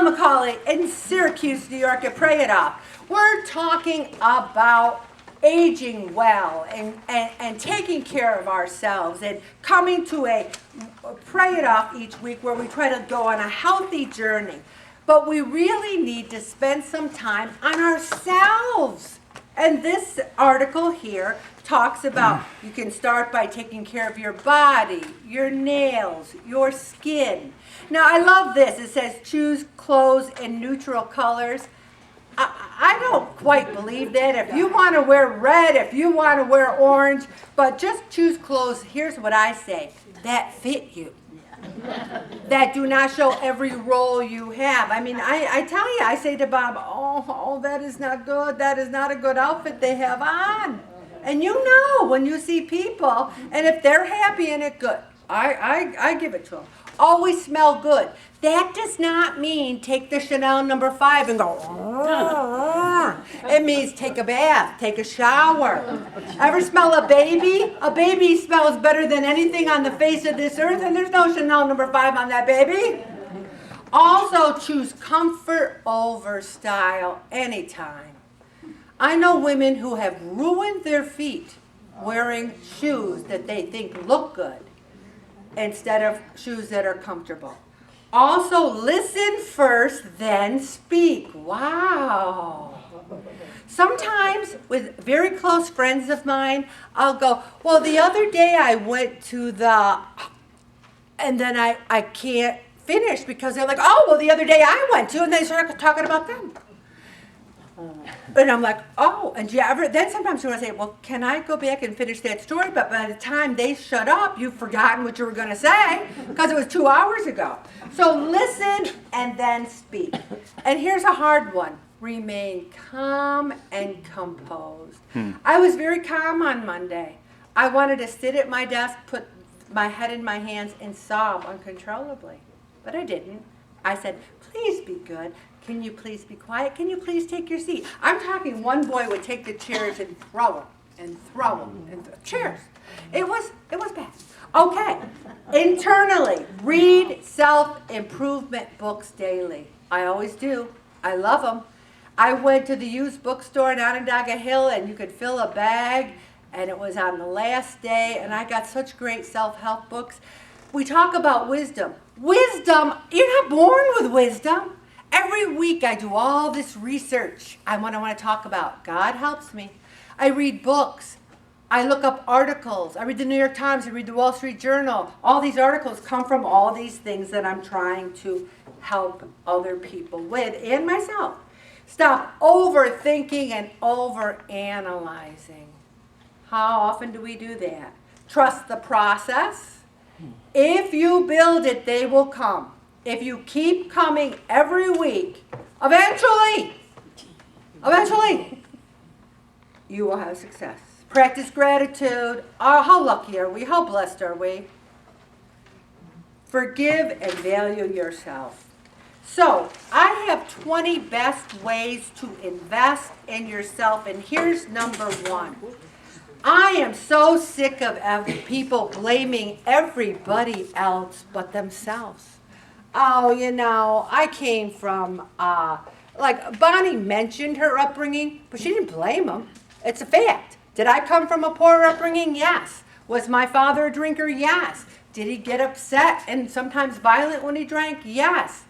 Hello, McCauley in Syracuse, New York at Pray It Off. We're talking about aging well and taking care of ourselves and coming to a Pray It Off each week where we try to go on a healthy journey. But we really need to spend some time on ourselves. And this article here talks about you can start by taking care of your body, your nails, your skin. Now, I love this. It says choose clothes in neutral colors. I don't quite believe that. If you want to wear red, if you want to wear orange, but just choose clothes, here's what I say, that fit you. That do not show every role you have. I mean, I tell you, I say to Bob, oh, that is not good. That is not a good outfit they have on. And you know when you see people, and if they're happy in it, good. I give it to them. Always smell good. That does not mean take the Chanel No. 5 and go, it means take a bath, take a shower. Ever smell a baby? A baby smells better than anything on the face of this earth, and there's no Chanel No. 5 on that baby. Also, choose comfort over style anytime. I know women who have ruined their feet wearing shoes that they think look good instead of shoes that are comfortable. Also, listen first, then speak. Wow. Sometimes with very close friends of mine, I'll go, well, the other day I went to the, and then I can't finish because they're like, oh, well, the other day I went to, and they start talking about them. And I'm like, oh, and then sometimes you want to say, well, can I go back and finish that story? But by the time they shut up, you've forgotten what you were going to say because it was 2 hours ago. So listen and then speak. And here's a hard one. Remain calm and composed. I was very calm on Monday. I wanted to sit at my desk, put my head in my hands, and sob uncontrollably. But I didn't. I said, please be good. Can you please be quiet? Can you please take your seat? I'm talking one boy would take the chairs and throw them and throw them and chairs. It was bad. Okay. Internally, read self-improvement books daily. I always do. I love them. I went to the used bookstore in Onondaga Hill, and you could fill a bag, and it was on the last day, and I got such great self-help books. We talk about wisdom. Wisdom, you're not born with wisdom. Every week I do all this research I want to talk about. God helps me. I read books. I look up articles. I read the New York Times. I read the Wall Street Journal. All these articles come from all these things that I'm trying to help other people with and myself. Stop overthinking and overanalyzing. How often do we do that? Trust the process. If you build it, they will come. If you keep coming every week, eventually, you will have success. Practice gratitude. Oh, how lucky are we? How blessed are we? Forgive and value yourself. So, I have 20 best ways to invest in yourself, and here's number 1. I am so sick of people blaming everybody else but themselves. Oh, you know, I came from, like Bonnie mentioned her upbringing, but she didn't blame them. It's a fact. Did I come from a poor upbringing? Yes. Was my father a drinker? Yes. Did he get upset and sometimes violent when he drank? Yes.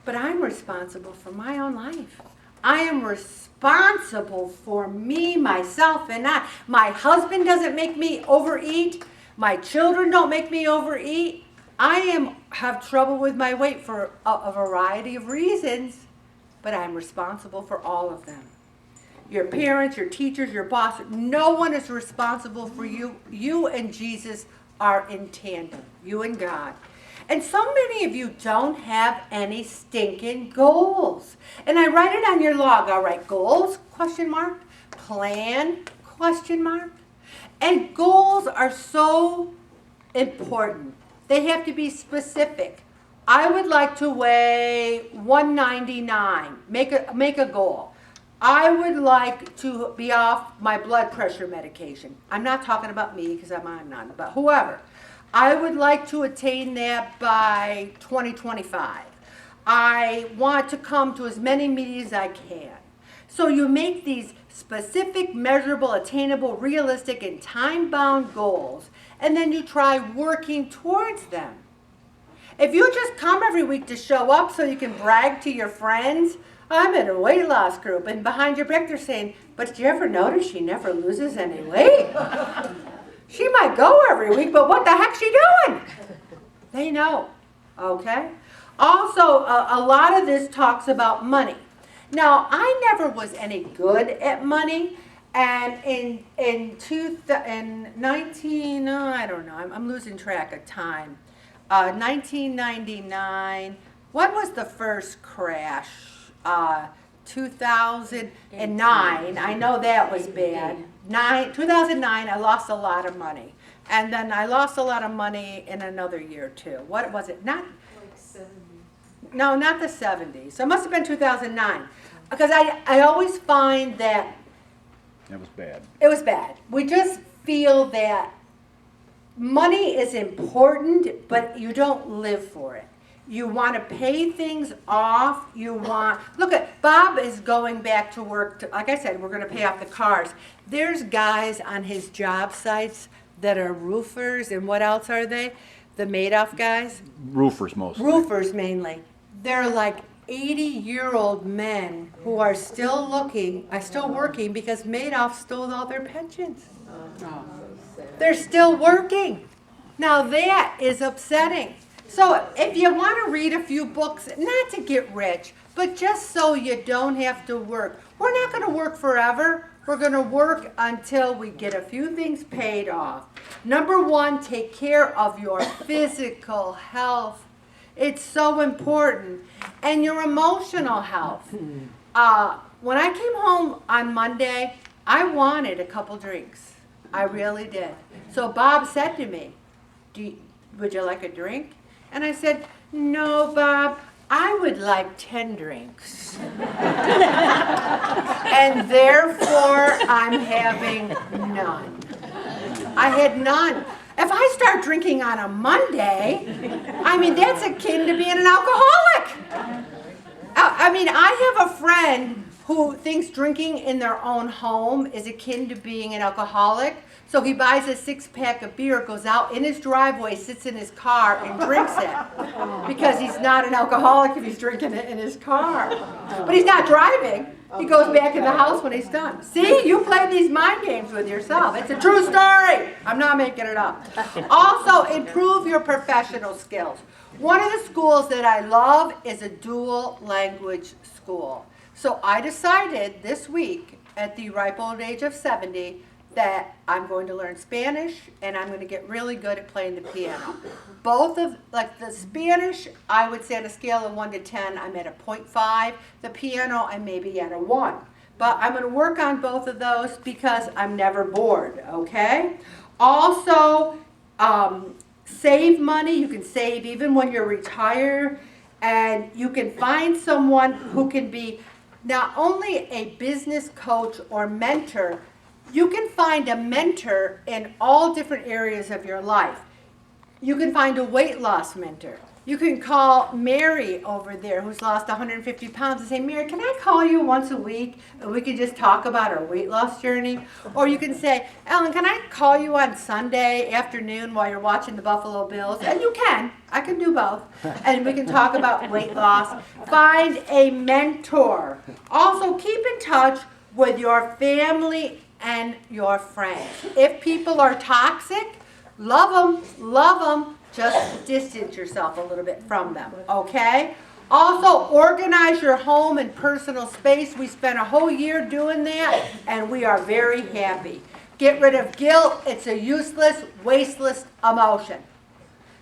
But I'm responsible for my own life. I am responsible for me, myself, and I. My husband doesn't make me overeat. My children don't make me overeat. I have trouble with my weight for a variety of reasons, but I'm responsible for all of them. Your parents, your teachers, your boss, no one is responsible for you. You and Jesus are in tandem, you and God. And so many of you don't have any stinking goals. And I write it on your log. I'll write goals, question mark, plan, question mark. And goals are so important. They have to be specific. I would like to weigh 199. Make a goal. I would like to be off my blood pressure medication. I'm not talking about me because I'm not, but whoever. I would like to attain that by 2025. I want to come to as many meetings as I can. So you make these specific, measurable, attainable, realistic, and time-bound goals, and then you try working towards them. If you just come every week to show up so you can brag to your friends, I'm in a weight loss group, and behind your back they're saying, but did you ever notice she never loses any weight? She might go every week, but what the heck's she doing? They know, okay? Also, a lot of this talks about money. Now, I never was any good at money, and in 19, I don't know, I'm losing track of time. 1999, when was the first crash? 2009, I know that was bad. 2009, I lost a lot of money. And then I lost a lot of money in another year too. What was it? Not like 70. No, not the 70s. So it must have been 2009. Because I always find that it was bad. It was bad. We just feel that money is important, but you don't live for it. You want to pay things off. Look at, Bob is going back to work. Like I said, we're going to pay off the cars. There's guys on his job sites that are roofers, and what else are they? The Madoff guys? Roofers mostly. Roofers mainly. They're like 80-year-old men who are still working because Madoff stole all their pensions. They're still working. Now that is upsetting. So if you want to read a few books, not to get rich, but just so you don't have to work. We're not going to work forever. We're going to work until we get a few things paid off. Number one, take care of your physical health. It's so important. And your emotional health. When I came home on Monday, I wanted a couple drinks. I really did. So Bob said to me, would you like a drink? And I said, no, Bob, I would like 10 drinks. And therefore, I'm having none. I had none. If I start drinking on a Monday, I mean, that's akin to being an alcoholic. I have a friend who thinks drinking in their own home is akin to being an alcoholic. So he buys a 6-pack of beer, goes out in his driveway, sits in his car, and drinks it. Because he's not an alcoholic if he's drinking it in his car. But he's not driving. He goes back in the house when he's done. See, you play these mind games with yourself. It's a true story. I'm not making it up. Also, improve your professional skills. One of the schools that I love is a dual language school. So I decided this week, at the ripe old age of 70, that I'm going to learn Spanish and I'm going to get really good at playing the piano. Both of, like the Spanish, I would say on a scale of 1 to 10, I'm at a 0.5. The piano, I may be at a 1. But I'm going to work on both of those because I'm never bored, okay? Also, save money. You can save even when you're retired, and you can find someone who can be not only a business coach or mentor. You can find a mentor in all different areas of your life. You can find a weight loss mentor. You can call Mary over there who's lost 150 pounds and say, Mary, can I call you once a week and we can just talk about our weight loss journey? Or you can say, Ellen, can I call you on Sunday afternoon while you're watching the Buffalo Bills? And you can. I can do both. And we can talk about weight loss. Find a mentor. Also, keep in touch with your family and your friends. If people are toxic, love them, just distance yourself a little bit from them, okay? Also, organize your home and personal space. We spent a whole year doing that, and we are very happy. Get rid of guilt. It's a useless, wasteless emotion.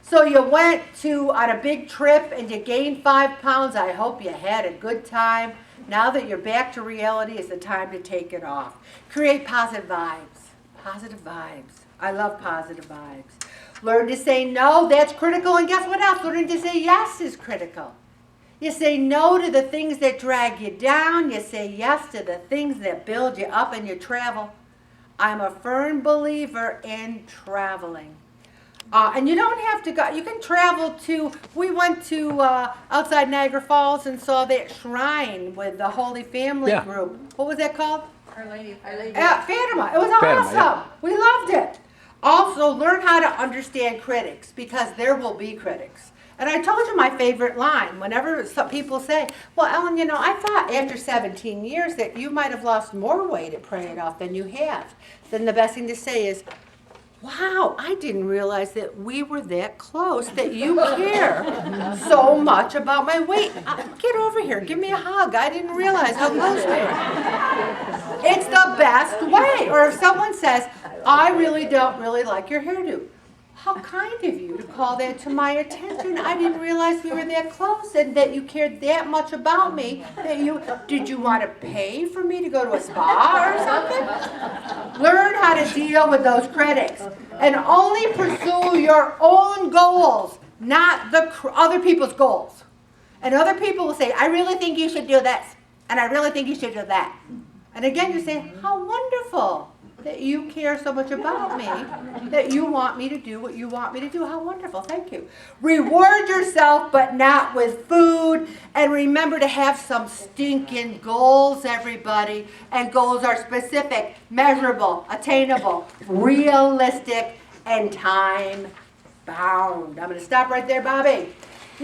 So you went on a big trip and you gained 5 pounds. I hope you had a good time. Now that you're back to reality, is the time to take it off. Create positive vibes. Positive vibes. I love positive vibes. Learn to say no. That's critical. And guess what else? Learning to say yes is critical. You say no to the things that drag you down. You say yes to the things that build you up, and you travel. I'm a firm believer in traveling. And you don't have to go, you can travel to, we went to outside Niagara Falls and saw that shrine with the Holy Family Yeah. group. What was that called? Our Lady. Fatima. It was Fatima, awesome. yeah. We loved it. Also, learn how to understand critics because there will be critics. And I told you my favorite line. Whenever some people say, well, Ellen, you know, I thought after 17 years that you might have lost more weight at Pray It Off than you have. Then the best thing to say is, wow, I didn't realize that we were that close, that you care so much about my weight. Get over here, give me a hug. I didn't realize how close we were. It's the best way. Or if someone says, I really don't really like your hairdo. How kind of you to call that to my attention. I didn't realize we were that close and that you cared that much about me. Did you want to pay for me to go to a spa or something? Learn how to deal with those critics and only pursue your own goals, not the other people's goals. And other people will say, I really think you should do this, and I really think you should do that. And again, you say, how wonderful that you care so much about me, that you want me to do what you want me to do. How wonderful. Thank you. Reward yourself, but not with food. And remember to have some stinking goals, everybody. And goals are specific, measurable, attainable, realistic, and time-bound. I'm going to stop right there, Bobby.